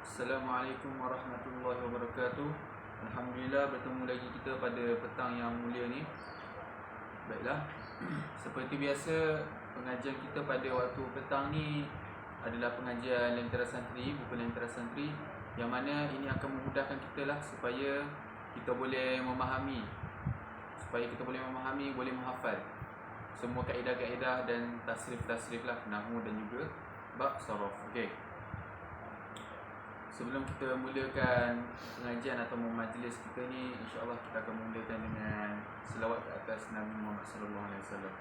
Assalamualaikum warahmatullahi wabarakatuh. Alhamdulillah bertemu lagi kita pada petang yang mulia ni. Baiklah, seperti biasa pengajian kita pada waktu petang ni adalah pengajian Lentera Santri, buku Lentera Santri, yang mana ini akan memudahkan kita lah supaya kita boleh memahami, boleh menghafal semua kaedah-kaedah dan tasrif-tasrif lah, nahwu dan juga bab saraf. Okey. Sebelum kita mulakan pengajian atau majlis kita ni, insya-Allah kita akan mulakan dengan selawat ke atas Nabi Muhammad sallallahu alaihi wasallam.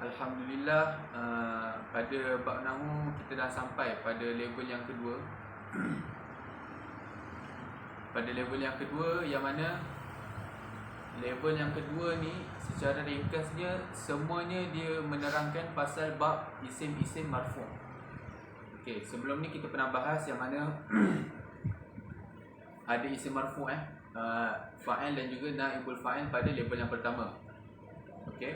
Alhamdulillah, pada bab nahwu kita dah sampai pada level yang kedua. Pada level yang kedua, yang mana level yang kedua ni secara ringkasnya semuanya dia menerangkan pasal bab isim-isim marfu'. Okey, sebelum ni kita pernah bahas yang mana ada isim marfu' fa'il dan juga naibul fa'il pada level yang pertama. Okey.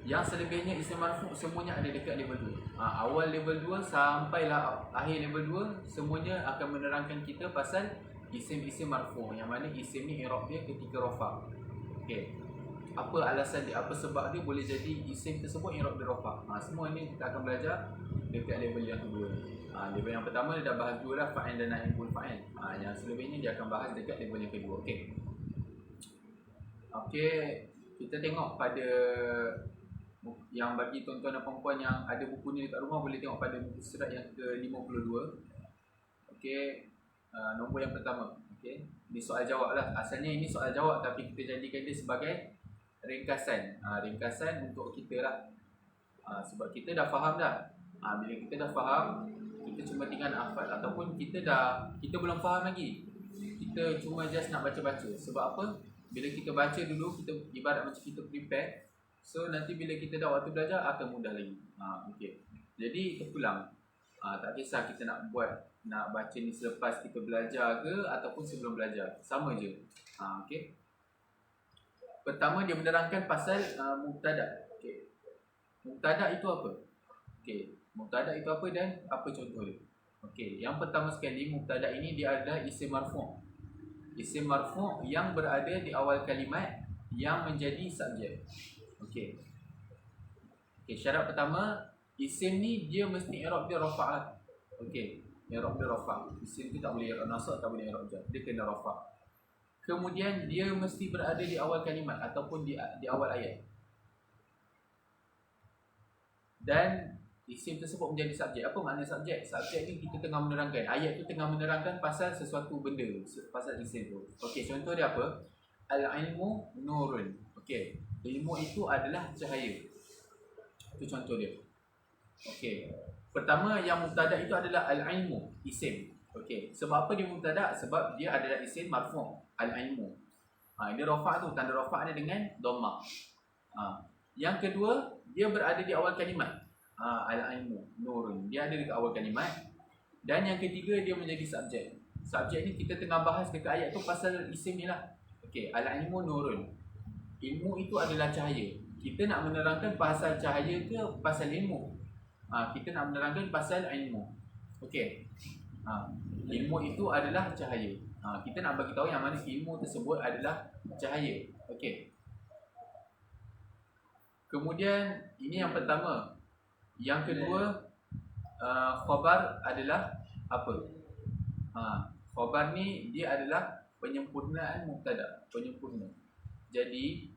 Yang selebihnya isim marfu' semuanya ada dekat level 2. Awal level 2 sampailah akhir level 2 semuanya akan menerangkan kita pasal isim-isim marfu', yang mana isim ni i'rab dia ketika rafa'. Okey. Apa alasan dia, apa sebab dia boleh jadi isim tersebut i'rab dia rafa'. Semua ni kita akan belajar dekat level yang kedua. Level yang pertama dia dah bahas dua lah, fa'il dan naibul fa'il. Yang selebihnya dia akan bahas dekat level yang kedua. Okey. Okey, kita tengok pada yang bagi tuan-tuan dan puan-puan yang ada buku ni dekat rumah, boleh tengok pada buku surat yang ke-52. Okey. Nombor yang pertama. Okey. Ini soal jawab lah. Asalnya ini soal jawab, tapi kita jadikan dia sebagai ringkasan. Ringkasan untuk kita lah. Sebab kita dah faham dah. Bila kita dah faham, kita cuma tinggal nak hafal. Ataupun kita belum faham lagi, kita cuma just nak baca-baca. Sebab apa? Bila kita baca dulu, kita ibarat macam kita prepare. So nanti bila kita dah waktu belajar akan mudah lagi. Okey. Jadi terpulang. Tak kisah kita nak baca ni selepas kita belajar ke ataupun sebelum belajar, sama je. Okey. Pertama dia menerangkan pasal mubtada'. Okey. Mubtada' itu apa? Okey. Mubtada' itu apa dan apa contoh dia? Okey, yang pertama sekali, mubtada' ini dia adalah isim marfu'. Isim marfu' yang berada di awal kalimat yang menjadi subjek. Okey. Okey, syarat pertama, isim ni dia mesti i'rab dia rafa' lah. Okey, i'rab dia rafa'. Isim tu tak boleh i'rab nasab, tak boleh i'rab jar. Dia kena rafa'. Kemudian dia mesti berada di awal kalimat ataupun di awal ayat. Dan isim tersebut menjadi subjek. Apa makna subjek? Subjek ni kita tengah menerangkan, ayat tu tengah menerangkan pasal sesuatu benda, pasal isim tu. Okey, contoh dia apa? Al-ilmu nurun. Okey, ilmu itu adalah cahaya. Itu contoh dia. Okey. Pertama, yang mubtada' itu adalah al-ilmu, isim. Okey. Sebab apa dia mubtada'? Sebab dia adalah isim marfu', al-ilmu. Dia rafa' tu, tanda rafa' dia dengan dhammah. Yang kedua, dia berada di awal kalimat. Al-ilmu nurun. Dia ada dekat awal kalimat. Dan yang ketiga, dia menjadi subjek. Subjek ni kita tengah bahas dekat ayat tu pasal isim ni lah. Okey, al-ilmu nurun. Ilmu itu adalah cahaya. Kita nak menerangkan pasal cahaya ke pasal ilmu? Kita nak menerangkan pasal ilmu. Okey. Ilmu itu adalah cahaya. Kita nak bagi tahu yang mana ilmu tersebut adalah cahaya. Okey. Kemudian ini yang pertama. Yang kedua, khabar adalah apa? Khabar ni dia adalah penyempurnaan mubtada', penyempurna. Jadi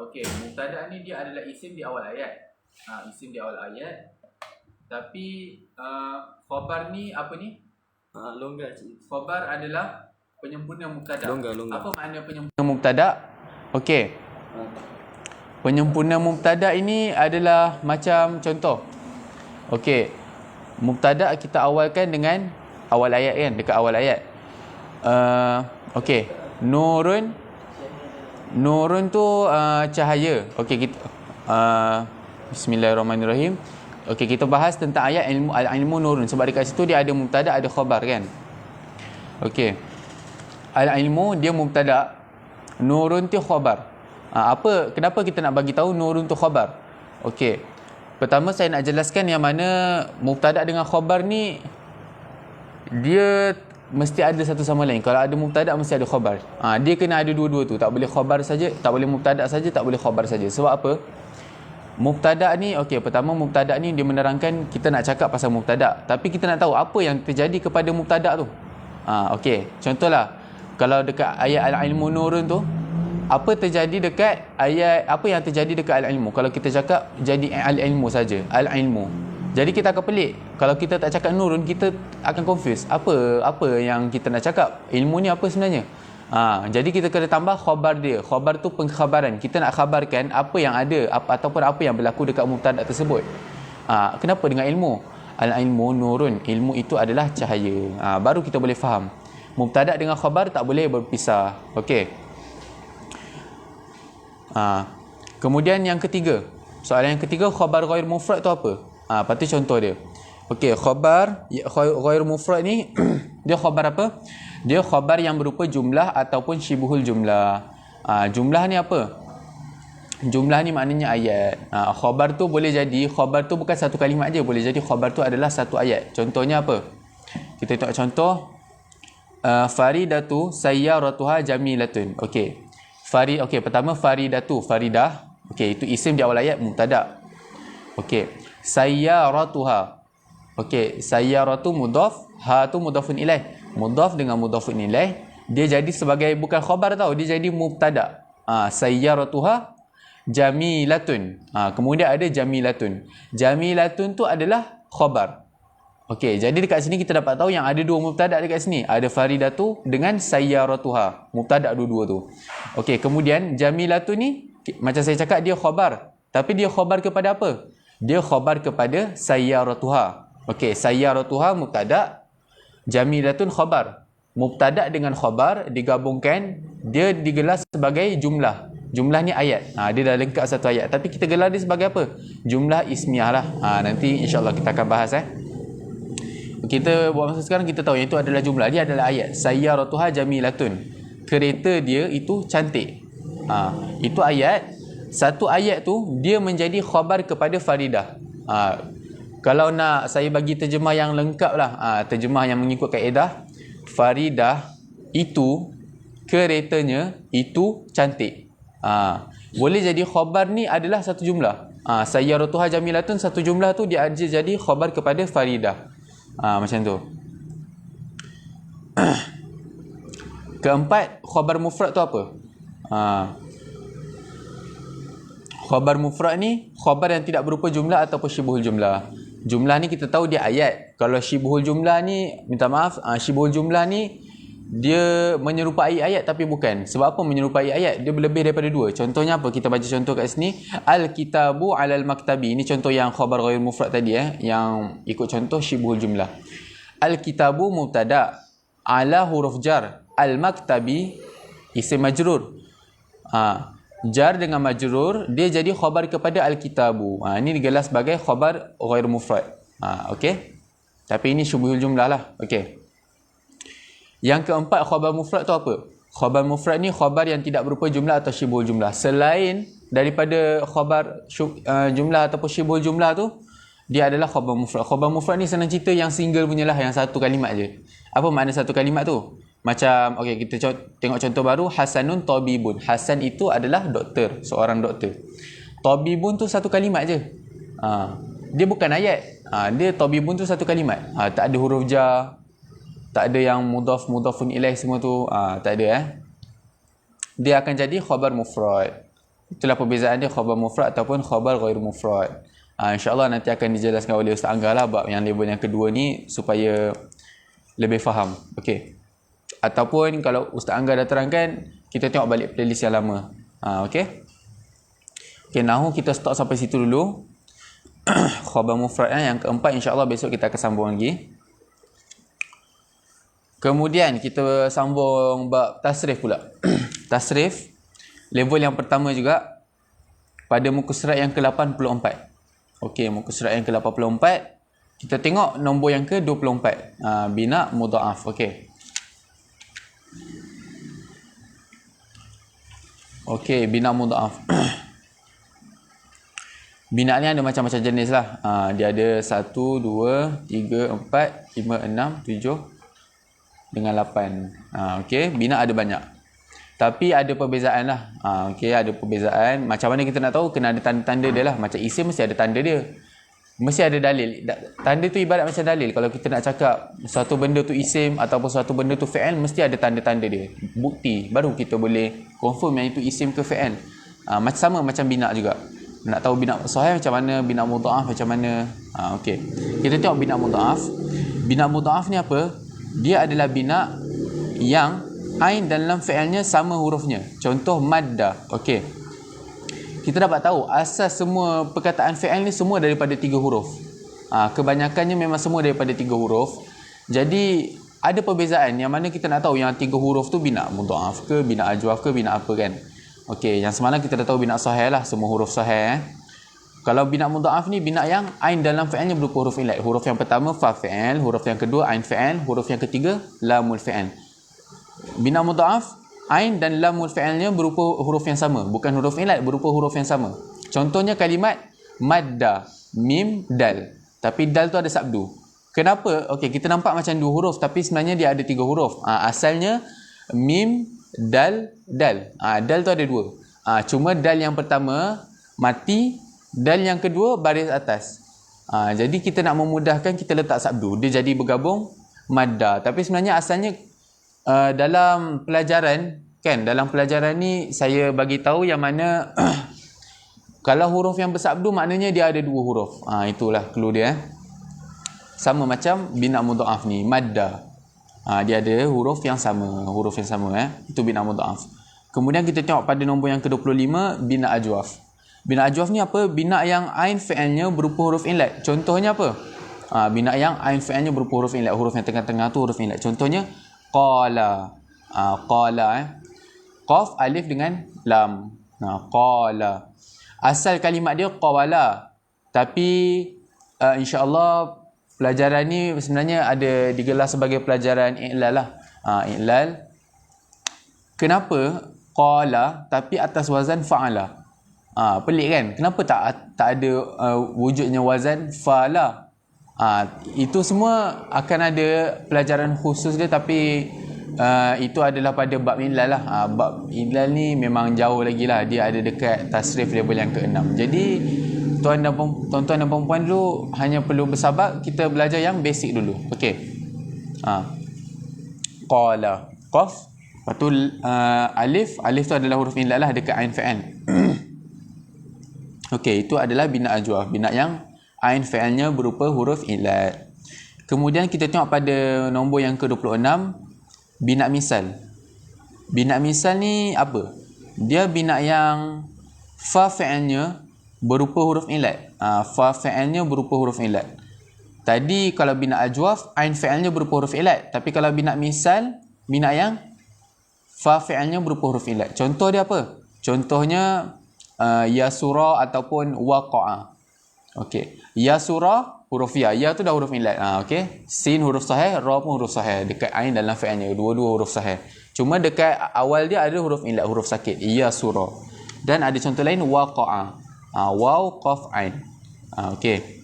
okey, mubtada' ni dia adalah isim di awal ayat. Isim di awal ayat. Tapi khabar ni apa ni? Longgar cik. Khabar adalah penyempurna mubtada'. Longgar. Apa makna penyempurna mubtada'? Okey. Penyempurna mubtada' ini adalah macam contoh. Okey. Mubtada' kita awalkan dengan awal ayat kan, dekat awal ayat. Okey. Nurun tu cahaya. Okey, kita Bismillahirrahmanirrahim. Okey, kita bahas tentang ayat ilmu nurun sebab dekat situ dia ada mubtada', ada khabar kan. Okey. Al-ilmu dia mubtada, nurun tu khabar. Kenapa kita nak bagi tahu nurun tu khabar? Okey. Pertama saya nak jelaskan yang mana mubtada dengan khabar ni dia mesti ada satu sama lain. Kalau ada mubtada mesti ada khabar. Dia kena ada dua-dua tu. Tak boleh khabar saja, tak boleh mubtada saja, tak boleh khabar saja. Sebab apa? Mubtada ni, okey, pertama mubtada ni dia menerangkan kita nak cakap pasal mubtada, tapi kita nak tahu apa yang terjadi kepada mubtada tu. Okey, contohlah kalau dekat ayat al-ilmu nurun tu, apa terjadi dekat ayat, apa yang terjadi dekat al-ilmu? Kalau kita cakap jadi al-ilmu saja, al-ilmu. Jadi kita akan pelik. Kalau kita tak cakap nurun, kita akan confuse. Apa yang kita nak cakap? Ilmu ni apa sebenarnya? Jadi kita kena tambah khabar dia. Khabar tu pengkhabaran. Kita nak khabarkan apa yang ada, ataupun apa yang berlaku dekat mubtada tersebut. Kenapa dengan ilmu? Al-ilmu nurun. Ilmu itu adalah cahaya. Baru kita boleh faham. Mubtada dengan khabar tak boleh berpisah. Okey. Kemudian yang ketiga. Soalan yang ketiga, khabar ghair mufrad tu apa? Lepas tu contoh dia. Okey, khabar ghair mufrad ni dia khabar apa? Dia khabar yang berupa jumlah ataupun syibuhul jumlah. Jumlah ni apa? Jumlah ni maknanya ayat. Khabar tu boleh jadi, khabar tu bukan satu kalimat je, boleh jadi khabar tu adalah satu ayat. Contohnya apa? Kita tengok contoh. Faridatu sayyaratuha jamilatun. Okey. Okey, pertama faridatu, faridah. Okey, itu isim di awal ayat, mubtada. Okey. Sayyaratuha. Okey, sayyaratu mudhaf, ha tu mudhafun ilaih. Mudhaf dengan mudhafun ilaih, dia jadi sebagai bukan khabar tau, dia jadi mubtada. Sayyaratuha jamilatun. Kemudian ada jamilatun. Jamilatun tu adalah khabar. Okey, jadi dekat sini kita dapat tahu yang ada dua mubtada dekat sini. Ada faridatu dengan sayyaratuha. Mubtada dua-dua tu. Okey, kemudian jamilatun ni macam saya cakap dia khabar. Tapi dia khabar kepada apa? Dia khabar kepada sayyaratuha. Okey, sayyaratuha mubtada, jamilatun khabar. Mubtada dengan khabar digabungkan, dia digelar sebagai jumlah. Jumlah ni ayat. Dia dah lengkap satu ayat. Tapi kita gelar dia sebagai apa? Jumlah ismiyah lah. Nanti insyaAllah kita akan bahas. Kita buat masa sekarang kita tahu yang itu adalah jumlah. Dia adalah ayat. Sayyaratuha jamilatun. Kereta dia itu cantik. Itu ayat. Satu ayat tu dia menjadi khabar kepada faridah. Kalau nak saya bagi terjemah yang lengkap lah, terjemah yang mengikut kaedah, faridah itu, keretanya itu cantik. Boleh jadi khabar ni adalah satu jumlah. Sayyaratuha jamilatun, satu jumlah tu dia jadi khabar kepada faridah. Macam tu. Keempat, khabar mufrad tu apa? Khabar mufrad ni khabar yang tidak berupa jumlah ataupun syibuhul jumlah. Jumlah ni kita tahu dia ayat. Kalau syibuhul jumlah ni, minta maaf, syibuhul jumlah ni dia menyerupai ayat tapi bukan. Sebab apa menyerupai ayat? Dia lebih daripada dua. Contohnya apa? Kita baca contoh kat sini. Al-kitabu alal maktabi. Ini contoh yang khabar ghair mufrad tadi, yang ikut contoh syibuhul jumlah. Al-kitabu mubtada, ala huruf jar, al-maktabi isim majrur. Jar dengan majrur, dia jadi khabar kepada al-kitabu. Ini digelar sebagai khabar ghair mufrad. Okey. Tapi ini syubuhul jumlah lah. Okey. Yang keempat, khabar mufrad tu apa? Khabar mufrad ni khabar yang tidak berupa jumlah atau syubuhul jumlah. Selain daripada khabar jumlah ataupun syubuhul jumlah tu, dia adalah khabar mufrad. Khabar mufrad ni senang cerita yang single punya lah, yang satu kalimat je. Apa makna satu kalimat tu? Macam, okey, kita tengok contoh baru. Hasanun tabibun. Hasan itu adalah doktor, seorang doktor. Tabibun tu satu kalimat je. Dia bukan ayat. Dia tabibun tu satu kalimat. Tak ada huruf jar, tak ada yang mudhafun ilaih semua tu. Tak ada. Dia akan jadi khabar mufrad. Itulah perbezaan dia, khabar mufrad ataupun khabar ghair mufrad. InsyaAllah nanti akan dijelaskan oleh Ustaz Angga lah bab yang level yang kedua ni supaya lebih faham. Okey. Ataupun kalau Ustaz Angga dah terangkan, kita tengok balik playlist yang lama. Okey. Okey, nahu kita stop sampai situ dulu. Khabar mufrad yang keempat, insya-Allah besok kita akan sambung lagi. Kemudian kita sambung bab tasrif pula. Tasrif level yang pertama juga pada muka surat yang ke-84. Okey, muka surat yang ke-84 kita tengok nombor yang ke-24. Bina mudha'af. Okey. Okey, bina mudha'af. Bina ni ada macam-macam jenis lah. Dia ada 1, 2, 3, 4, 5, 6, 7 dengan 8. Okey, bina ada banyak. Tapi ada perbezaan lah. Okey, ada perbezaan. Macam mana kita nak tahu? Kena ada tanda-tanda dia lah. Macam isim mesti ada tanda dia. Mesti ada dalil. Tanda tu ibarat macam dalil. Kalau kita nak cakap suatu benda tu isim ataupun suatu benda tu fi'il, mesti ada tanda-tanda dia. Bukti. Baru kita boleh confirm yang itu isim ke fi'il. Sama macam bina juga. Nak tahu bina sahih macam mana, bina mudha'af macam mana. Okey. Kita tengok bina mudha'af. Bina mudha'af ni apa? Dia adalah bina yang ain dan lam fi'ilnya sama hurufnya. Contoh madda. Okey. Kita dapat tahu asas semua perkataan fi'il ni semua daripada 3 huruf. Kebanyakannya memang semua daripada 3 huruf. Jadi ada perbezaan yang mana kita nak tahu yang 3 huruf tu bina mudha'af ke, bina ajwaf ke, bina apa kan. Okey, yang semalam kita dah tahu bina sahih lah, semua huruf sahih. Kalau bina mudha'af ni bina yang ain dalam fi'ilnya berupa huruf ilat. Huruf yang pertama fa fi'il, huruf yang kedua ain fi'il, huruf yang ketiga lamul fi'il. Bina mudha'af ain dan lamul fi'ilnya berupa huruf yang sama, bukan huruf ilat, berupa huruf yang sama. Contohnya kalimat madda, mim, dal. Tapi dal tu ada sabdu. Kenapa? Okey, kita nampak macam 2 huruf tapi sebenarnya dia ada 3 huruf. Asalnya mim, dal, dal. Dal tu ada 2. Cuma dal yang pertama mati, dal yang kedua baris atas. Jadi kita nak memudahkan, kita letak sabdu. Dia jadi bergabung madda. Tapi sebenarnya asalnya dalam pelajaran kan, dalam pelajaran ni saya bagi tahu yang mana kalau huruf yang bersabdu maknanya dia ada 2 huruf. Itulah clue dia. Sama macam bina mudha'af ni, madda. Dia ada huruf yang sama, Itu bina mudha'af. Kemudian kita tengok pada nombor yang ke-25, bina ajwaf. Bina ajwaf ni apa? Bina yang ain fi'ilnya berupa huruf ilat. Contohnya apa? Bina yang ain fi'ilnya berupa huruf ilat. Huruf yang tengah-tengah tu huruf ilat. Contohnya qala. Qala qaf, alif dengan lam. Qala. Asal kalimat dia qawala. Tapi insya-Allah pelajaran ni sebenarnya ada digelar sebagai pelajaran i'lal lah. I'lal. Kenapa qala tapi atas wazan fa'ala? Pelik kan? Kenapa tak ada wujudnya wazan fa'ala? Itu semua akan ada pelajaran khusus dia, tapi itu adalah pada bab i'lal lah. Bab i'lal ni memang jauh lagi lah. Dia ada dekat tasrif level yang ke-6. Jadi tuan-tuan dan perempuan dulu hanya perlu bersabar, kita belajar yang basic dulu. Okey. Qala, qaf, lepas tu alif tu adalah huruf ilat lah dekat ain fi'il. Okey, itu adalah bina ajwaf, bina yang ain fi'ilnya berupa huruf ilat. Kemudian kita tengok pada nombor yang ke-26, bina misal. Bina misal ni apa? Dia bina yang fa fi'ilnya berupa huruf ilat. Fa fi'ilnya berupa huruf ilat. Tadi kalau bina ajwaf, ain fi'ilnya berupa huruf ilat. Tapi kalau bina misal, bina yang fa fi'ilnya berupa huruf ilat. Contoh dia apa? Contohnya yasura ataupun waqa'a. Okey. Yasura huruf ya. Ya tu dah huruf ilat. Okey. Sin huruf sahih, ra pun huruf sahih dekat ain dalam fi'ilnya. Dua-dua huruf sahih. Cuma dekat awal dia ada huruf ilat, huruf sakit. Yasura. Dan ada contoh lain waqa'a. Waw, qaf, ain. Okey.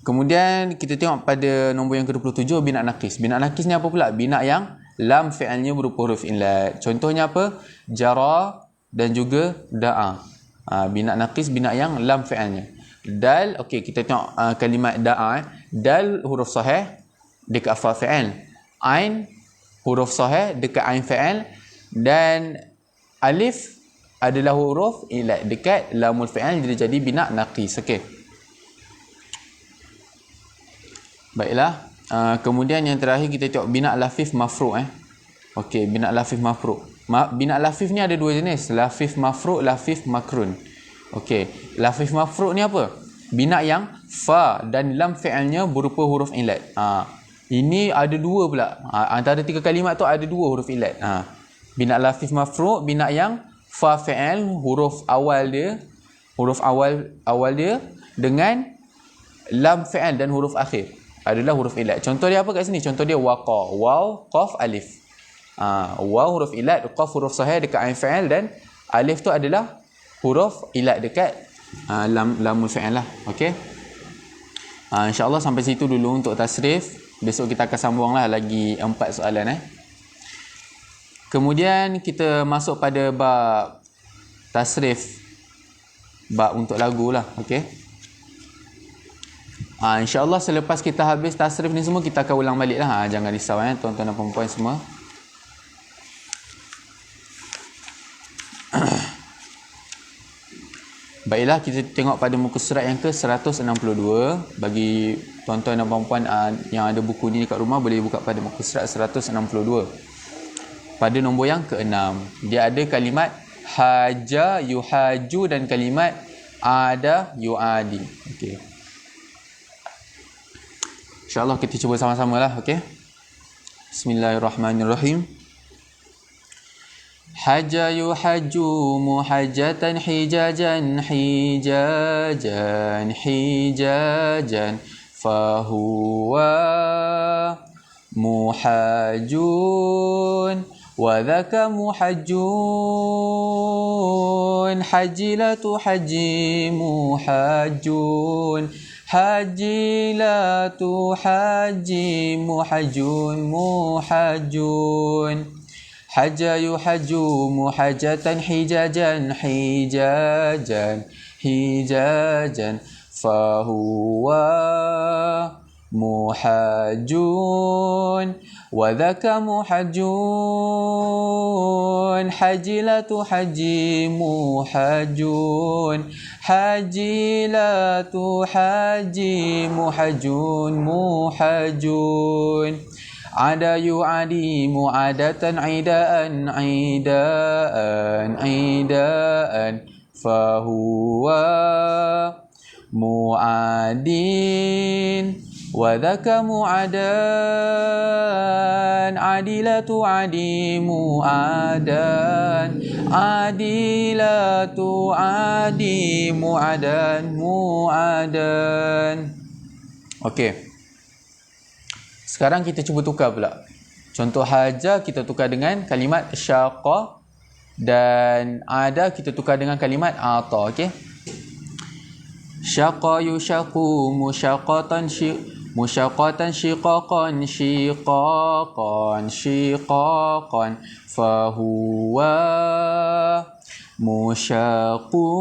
Kemudian kita tengok pada nombor yang ke-27, bina nakis. Bina nakis ni apa pula? Bina yang lam fi'ilnya berupa huruf ilat. Contohnya apa? Jara dan juga da'a. Bina nakis, bina yang lam fi'ilnya. Dal, okey, kita tengok kalimat da'a. Dal huruf sahih dekat fa fi'il. Ain huruf sahih dekat ain fi'il. Dan alif adalah huruf ilat dekat lamul fi'il, jadi bina naqis. Okey. Baiklah. Kemudian yang terakhir kita tengok bina lafif mafru'. Okey, bina lafif mafru'. Bina lafif ni ada 2 jenis, lafif mafru', lafif makrun. Okey, lafif mafru' ni apa? Bina yang fa dan lam fi'ilnya berupa huruf ilat. Ini ada 2 pula. Antara 3 kalimat tu ada 2 huruf ilat. Bina lafif mafru', bina yang fa fi'il, huruf awal dia dengan lam fi'il dan huruf akhir adalah huruf ilat. Contoh dia apa kat sini? Contoh dia waqa, waw, qaf, alif. Waw huruf ilat, qaf huruf sahih dekat ain fa'il, dan alif tu adalah huruf ilat dekat lamul fa'il lah. Okey. InsyaAllah sampai situ dulu untuk tasrif. Besok kita akan sambung lah lagi 4 soalan. Kemudian kita masuk pada bab tasrif, bab untuk lagu lah. Okey. InsyaAllah selepas kita habis tasrif ni semua, kita akan ulang balik lah. Jangan risau tuan-tuan dan puan-puan semua. Baiklah, kita tengok pada muka surat yang ke 162. Bagi tuan-tuan dan puan-puan yang ada buku ni dekat rumah, boleh buka pada muka surat 162. Pada nombor yang ke-6, dia ada kalimat haja, yuhaju, dan kalimat ada, yuadi. Okey. InsyaAllah kita cuba sama-sama lah. Okey. Bismillahirrahmanirrahim. Haja yuhaju muhajjatan hijajan hijajan hijajan fahuwa muhajjun wa dhaka muhajjun hajilatu haji muhajjun hajilatu haji muhajjun muhajjun haja yuhaju muhajjatan hijajan hijajan hijajan fahuwa muhajjun wa dhaka muhajjun hajilatu haji muhajjun hajilatu haji muhajjun muhajjun ada yu'adi mu'adatan idaan idaan idaan fahuwa mu'adin wa dhaka mu'adan adilatu adi mu'adan adilatu adi mu'adan mu'adan. Okey. Sekarang kita cuba tukar pula. Contoh haja kita tukar dengan kalimat syaqa, dan ada kita tukar dengan kalimat ata. Okey. Syaqa yushaqu musyaqatan musyaqatan shiqaqan shiqaqan shiqaqan fahuwa musyaqun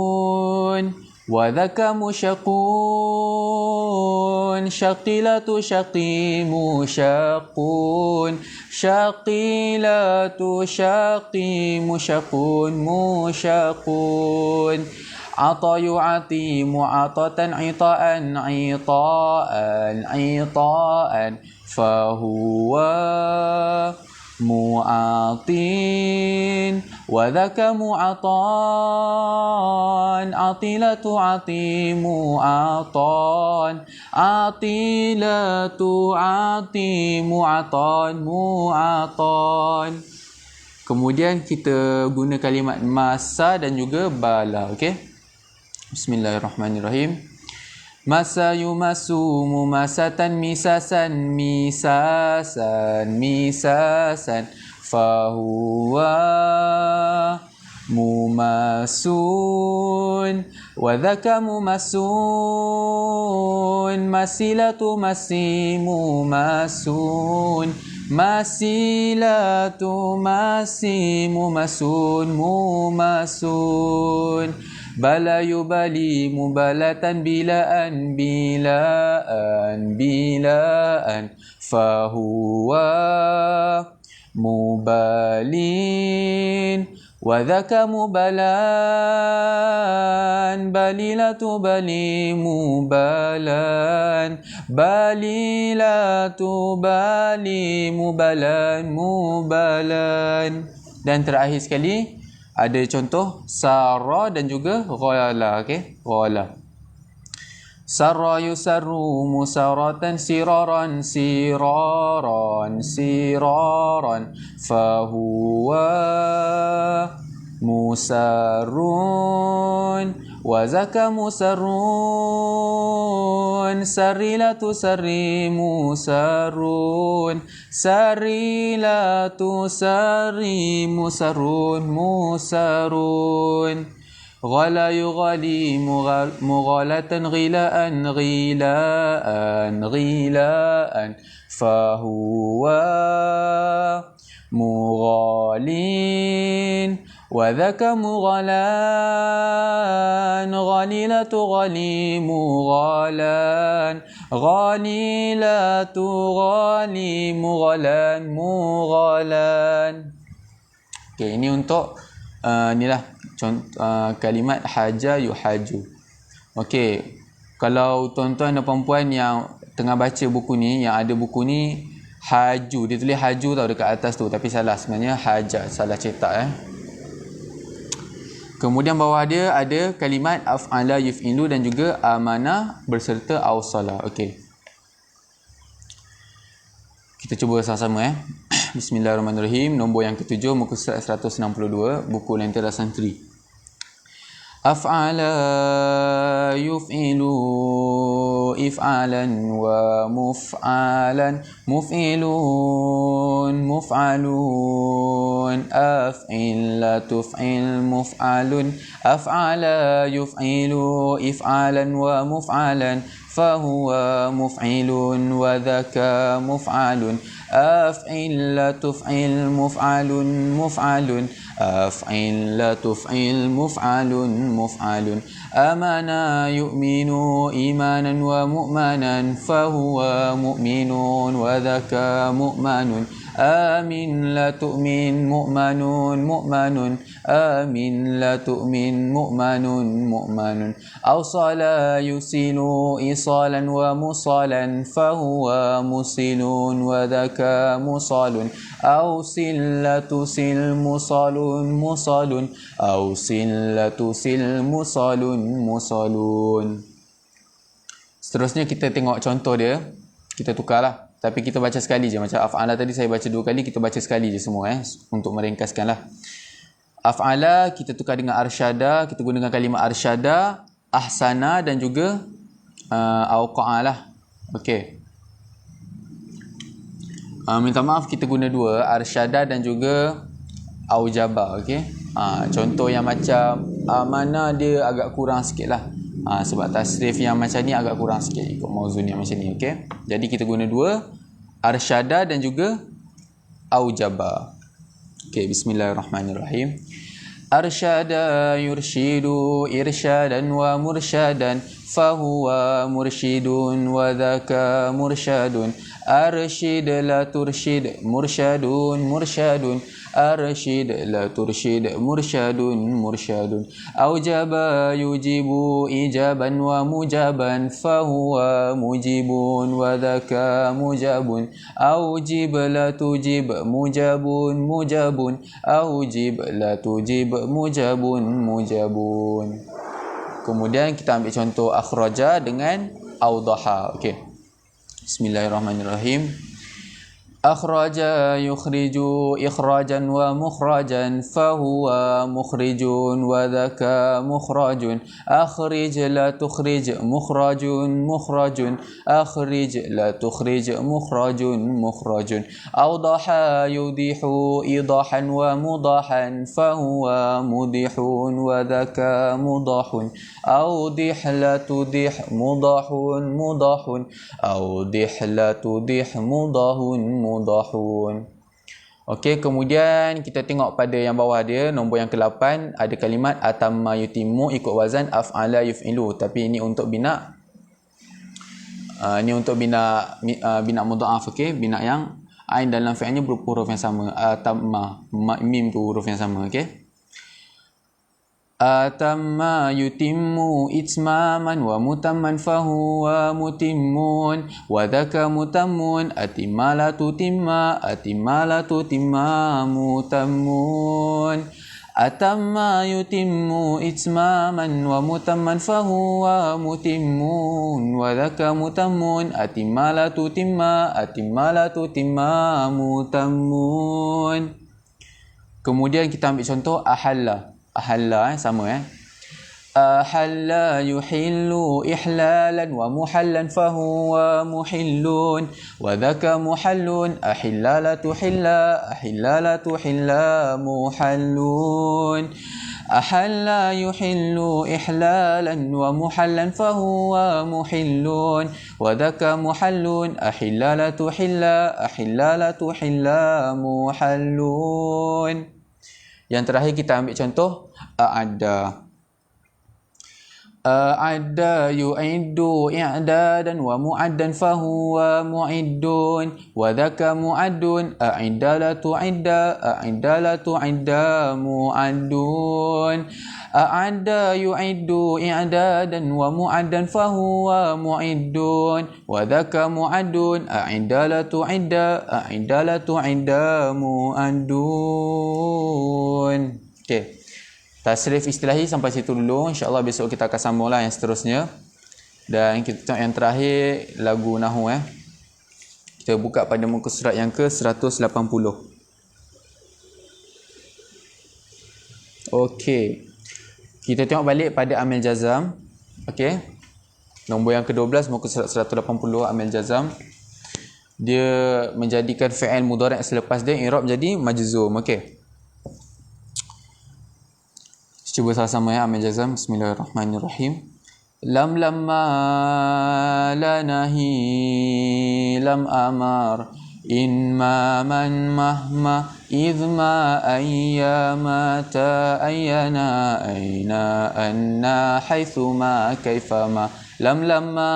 wa dhaka musyaqun syaqilatu syaqimu syaqun syaqilatu syaqimu syaqun musyaqun ata yu'ati mu'atatan ita'an ita'an ita'an fahuwa mu'atin wa dhaka mu'atan atilatu atimu atan atilatu atimu atan mu'atan. Kemudian kita guna kalimat masa dan juga bala. Okey. Bismillahirrahmanirrahim. Masa yumasu mumasatan misasan misasan misasan fahuwa mumasun wa dhaka mumasun masilatu masimu masun masilatu masimu masun mumasun bala yubali mubalatan bilaan bilaan bilaan fahuwa mubalin wa dhaka mubalan balilatu bali mubalan balilatu bali mubalan mubalan. Dan terakhir sekali ada contoh sara dan juga ghala. Okey, ghala. Sarra yusarru musaratan siraran siraran siraran fahuwa musarrun wa zaka musarrun sarilatu sarri musarrun sarilatu sarri musarrun musarrun ghala yughali mughalatan ghilaan ghilaan ghilaan fahuwa mughalin wa dhaka mughalan ghalilatu ghali mughalan ghalilatu ghali mughalan mughalan. Okay, ini untuk inilah kalimat haja yuhaju. Okey, kalau tuan-tuan dan puan-puan yang tengah baca buku ni, yang ada buku ni haju, dia tulis haju tau dekat atas tu, tapi salah, sebenarnya haja, salah cetak Kemudian bawah dia ada kalimat af'ala yuf'ilu dan juga amanah berserta awsala. Okey, kita cuba sama-sama Bismillahirrahmanirrahim. Nombor yang ke-7, muka surat 162, buku Lentera Santri. Af'ala yuf'ilu if'alan wa muf'alan muf'ilun muf'alun af'il la tuf'il muf'alun af'ala yuf'ilu if'alan wa muf'alan fahuwa muf'ilun wa dhaka muf'alun af'il la tuf'il muf'alun muf'alun af'il la tuf'il muf'alun muf'alun amana yu'minu imanan wa mu'manan fahuwa mu'minun wa dhaka mu'manun amin la tu'min mu'manun mu'manun amin la tu'min mu'manun mu'manun awsala yusilu isalan wa musalan fahuwa musilun wa dhaka musalun awsil la tusil musalun musalun awsil la tusil musalun musalun. Seterusnya kita tengok contoh dia, kita tukarlah. Tapi kita baca sekali je. Macam af'ala tadi saya baca 2 kali, kita baca sekali je semua untuk meringkaskan lah. Af'ala kita tukar dengan arsyada, kita gunakan kalimah arsyada, ahsana dan juga awqa'a lah. Okey. Minta maaf kita guna 2, arsyada dan juga aujaba. Okey. Contoh yang macam mana dia agak kurang sikit lah. Sebab tasrif yang macam ni agak kurang sikit ikut mauzun yang macam ni. Okay? Jadi kita guna 2, arsyada dan juga aujaba. Okay, bismillahirrahmanirrahim. Arsyada yurshidu irsyadan wa mursyadan fahuwa mursyidun wa dhaka mursyadun arsyid la tursyid mursyadun mursyadun arsyid la tursyid mursyadun mursyadun aujaba yujibu ijaban wa mujaban fahuwa mujibun wa dhaka mujabun aujib la tujib mujabun mujabun aujib la tujib mujabun mujabun. Kemudian kita ambil contoh akhraja dengan awdaha. Okey. Bismillahirrahmanirrahim. Akhraja yukhriju ikhrajan wa mukhrajan fahuwa mukhrijun wa dhaka mukhrajun akhrij la tukhrij mukhrajun mukhrajun akhrij la tukhrij mukhrajun mukhrajun awdaha yudihu idahan wa mudahan fahuwa mudihun wa dhaka mudahun awdih la tudih mudahun mudahun awdih la tudih mudahun mudahun. Okey, kemudian kita tengok pada yang bawah dia, nombor yang ke-8, ada kalimat atamma yutimmu ikut wazan af'ala yuf'ilu, tapi ini untuk bina bina mudha'af. Okey, bina yang ain dalam fi'ilnya berupa huruf yang sama. Atamma, mim tu huruf yang sama. Okey, atamma yutimmu itmaman wa mutamman fahuwa mutimmun wa dhaka mutammun atimma tutimma mutammun atamma yutimmu itmaman wa mutamman fahuwa mutimmun wa dhaka mutammun atimma tutimma mutammun. Kemudian kita ambil contoh ahalla. Ahalla sama ahalla yuhillu ihlalan wa muhallan fahuwa muhillun wa dhaka muhallun ahillalatu hilla ahillalatu hilla muhallun ahalla yuhillu ihlalan wa muhallan fahuwa muhillun wa dhaka muhallun ahillalatu hilla ahillalatu hilla muhallun. Yang terakhir kita ambil contoh a'adda. A'adda yu'iddu i'dadan wa mu'addan fahuwa mu'iddun wa dhaka mu'addun a'idda la tu'idda a'idda la tu'idda mu'addun a'adda yu'iddu i'dadan wa mu'addan fahuwa mu'iddun wa dhaka mu'addun a'idda la tu'idda a'idda la tu'idda mu'addun. Okey. Tasrif istilahi sampai situ dulu. InsyaAllah besok kita akan sambung lah yang seterusnya. Dan kita tengok yang terakhir lagu Nahu. Kita buka pada muka surat yang ke 180. Okey. Kita tengok balik pada Amil Jazam. Okey. Nombor yang ke-12 muka surat 180 Amil Jazam. Dia menjadikan fi'il mudhari' selepas dia i'rab jadi majzum. Okey. Cuba sama-sama Amil Jazam. Bismillahirrahmanirrahim. Lam lamma la nahi lam amar in ma man mahma idma ayyama ta ayyana aina anna haythuma kaifama lam lamma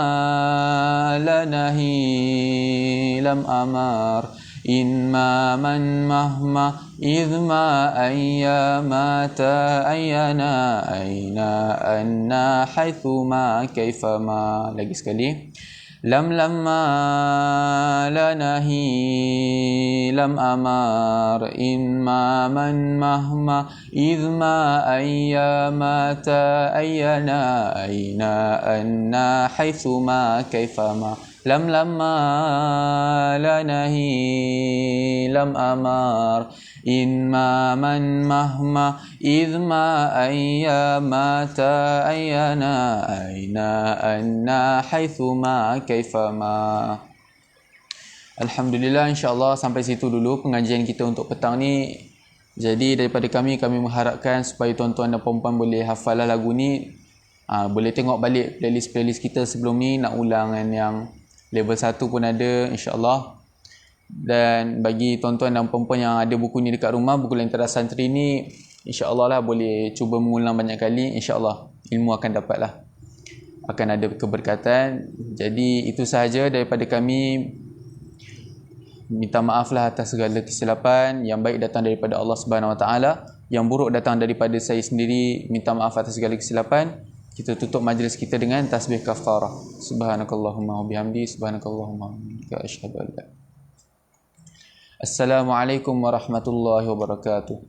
la nahi lam amar in ma man mahma idma ayyama ta ayyana aina anna haythuma kaifama. Lagi sekali. Lam lamma la nahi lam amar in ma man mahma idma ayyama ta ayyana aina anna haythuma kaifama. Lam lamma la nahi lam amar in ma man mahma idma ayyama ta ayyana aina anna haythuma kaifama. Alhamdulillah, insyaAllah sampai situ dulu pengajian kita untuk petang ni. Jadi daripada kami mengharapkan supaya tuan-tuan dan puan-puan boleh hafal lagu ni. Boleh tengok balik playlist kita sebelum ni, nak ulang yang level 1 pun ada, insyaAllah. Dan bagi tuan-tuan dan puan-puan yang ada buku ni dekat rumah, buku Lentera Santri ni, insyaAllah lah boleh cuba mengulang banyak kali. InsyaAllah ilmu akan dapatlah, akan ada keberkatan. Jadi itu sahaja daripada kami. Minta maaflah atas segala kesilapan. Yang baik datang daripada Allah Subhanahu Wa Taala, yang buruk datang daripada saya sendiri. Minta maaf atas segala kesilapan. Kita tutup majlis kita dengan tasbih kafarah. Subhanakallahumma wa bihamdi, subhanakallahumma wa bihamdika, asyhadu an la. Assalamualaikum warahmatullahi wabarakatuh.